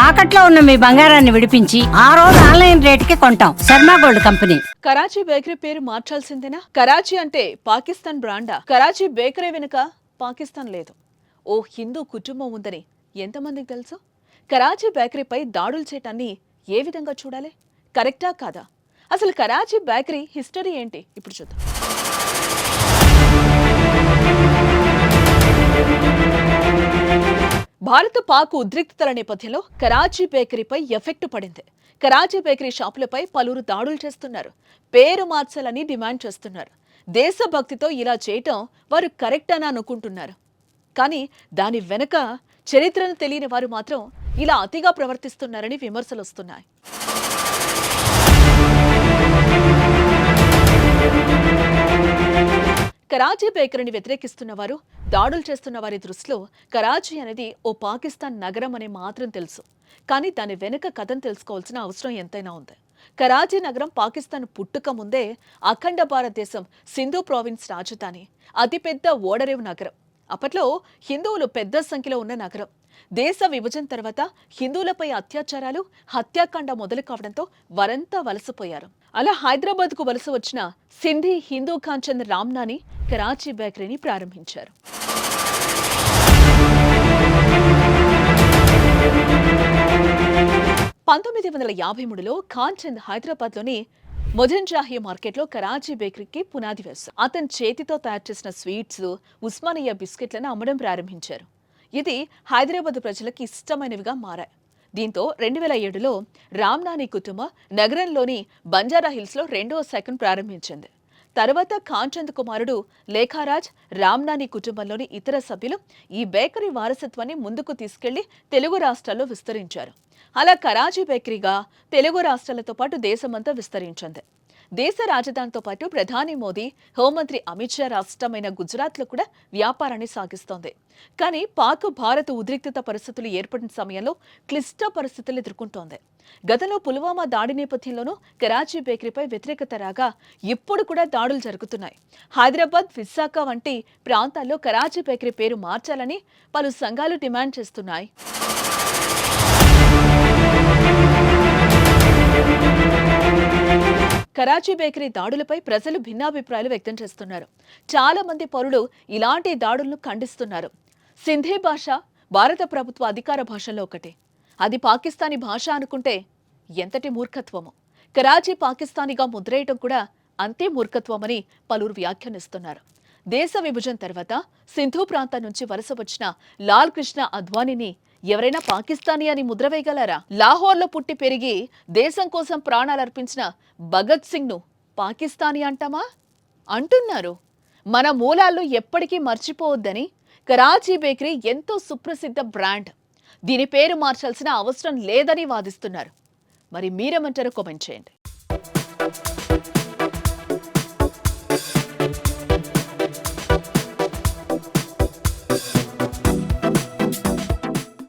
తాకట్లో ఉన్న మీ బంగారాన్ని విడిపించి ఆ రోజు ఆన్లైన్ రేటుకి కొంటాం. Sharma gold company. Karachi bakery పేరు మార్చాల్సిందేనా? కరాచీ అంటే పాకిస్తాన్ బ్రాండా? కరాచీ బేకరీ వెనుక పాకిస్తాన్ లేదు, ఓ హిందూ కుటుంబం ఉందని ఎంతమందికి తెలుసు? కరాచీ బేకరీపై దాడులు చేయటాన్ని ఏ విధంగా చూడాలి? కరెక్టా కాదా? అసలు కరాచీ బేకరీ హిస్టరీ ఏంటి ఇప్పుడు చూద్దాం. భారత పాక్ ఉద్రిక్తతల నేపథ్యంలో కరాచీ బేకరీపై ఎఫెక్ట్ పడింది. కరాచీ బేకరీ షాపులపై పలువురు దాడులు చేస్తున్నారు, పేరు మార్చాలని డిమాండ్ చేస్తున్నారు. దేశభక్తితో ఇలా చేయటం వారు కరెక్ట్ అని అనుకుంటున్నారు. కానీ దాని వెనక చరిత్రను తెలియని వారు మాత్రం ఇలా అతిగా ప్రవర్తిస్తున్నారని విమర్శలు వస్తున్నాయి. కరాచీ బేకరీని వ్యతిరేకిస్తున్న వారు, దాడులు చేస్తున్న వారి దృష్టిలో కరాచీ అనేది ఓ పాకిస్తాన్ నగరం అనే మాత్రం తెలుసు. కానీ దాని వెనుక కథను తెలుసుకోవాల్సిన అవసరం ఎంతైనా ఉంది. కరాచీ నగరం పాకిస్తాన్ పుట్టుక ముందే అఖండ భారతదేశం సింధు ప్రావిన్స్ రాజధాని, అతిపెద్ద ఓడరేవు నగరం. అప్పట్లో హిందువులు పెద్ద సంఖ్యలో ఉన్న నగరం. దేశ విభజన తర్వాత హిందువులపై అత్యాచారాలు, హత్యాకాండ మొదలు కావడంతో వారంతా వలసపోయారు. అలా హైదరాబాద్ కు వలస వచ్చిన సింధీ హిందూ కాంచంద్ రామ్నాని కరాచీ బేకరీని ప్రారంభించారు. పంతొమ్మిది 1953లో కాంచంద్ హైదరాబాద్లోని మొజంజాహి మార్కెట్లో కరాచీ బేకరీకి పునాది వేశారు. అతని చేతితో తయారు చేసిన స్వీట్స్, ఉస్మానియా బిస్కెట్లను అమ్మడం ప్రారంభించారు. ఇది హైదరాబాద్ ప్రజలకు ఇష్టమైనవిగా మారాయి. దీంతో 2007లో రామ్నాని కుటుంబం నగరంలోని బంజారా హిల్స్లో రెండవ శాఖను ప్రారంభించింది. తర్వాత కాంచంద్ కుమారుడు లేఖారాజ్, రామ్నాని కుటుంబంలోని ఇతర సభ్యులు ఈ బేకరీ వారసత్వాన్ని ముందుకు తీసుకెళ్లి తెలుగు రాష్ట్రాల్లో విస్తరించారు. అలా కరాచీ బేకరీగా తెలుగు రాష్ట్రాలతో పాటు దేశమంతా విస్తరించింది. దేశ రాజధానితో పాటు ప్రధాని మోదీ, హోంమంత్రి అమిత్ షా రాష్ట్రమైన గుజరాత్లో కూడా వ్యాపారాన్ని సాగిస్తోంది. కానీ పాక్ భారత్ ఉద్రిక్తత పరిస్థితులు ఏర్పడిన సమయంలో క్లిష్ట పరిస్థితులు ఎదుర్కొంటోంది. గతంలో పుల్వామా దాడి నేపథ్యంలోనూ కరాచీ బేకరీపై వ్యతిరేకత రాగా ఇప్పుడు కూడా దాడులు జరుగుతున్నాయి. హైదరాబాద్, విశాఖ వంటి ప్రాంతాల్లో కరాచీ బేకరీ పేరు మార్చాలని పలు సంఘాలు డిమాండ్ చేస్తున్నాయి. కరాచీ బేకరీ దాడులపై ప్రజలు భిన్నాభిప్రాయాలు వ్యక్తం చేస్తున్నారు. చాలా మంది పౌరులు ఇలాంటి దాడులను ఖండిస్తున్నారు. సింధీ భాష భారత ప్రభుత్వ అధికార భాషల్లో ఒకటి. అది పాకిస్తానీ భాష అనుకుంటే ఎంతటి మూర్ఖత్వమో. కరాచీ పాకిస్తానీగా ముద్రేయటం కూడా అంతే మూర్ఖత్వమని పలువురు వ్యాఖ్యానిస్తున్నారు. దేశ విభజన తర్వాత సింధు ప్రాంతం నుంచి వలస వచ్చిన లాల్ కృష్ణ అద్వానీని ఎవరైనా పాకిస్తానీ అని ముద్ర వేయగలరా? లాహోర్లో పుట్టి పెరిగి దేశం కోసం ప్రాణాలర్పించిన భగత్ సింగ్ ను పాకిస్తానీ అంటామా? అంటున్నారు. మన మూలాలను ఎప్పటికీ మర్చిపోవద్దని. కరాచీ బేకరీ ఎంతో సుప్రసిద్ధ బ్రాండ్, దీని పేరు మార్చాల్సిన అవసరం లేదని వాదిస్తున్నారు. మరి మీరేమంటారో కామెంట్ చేయండి.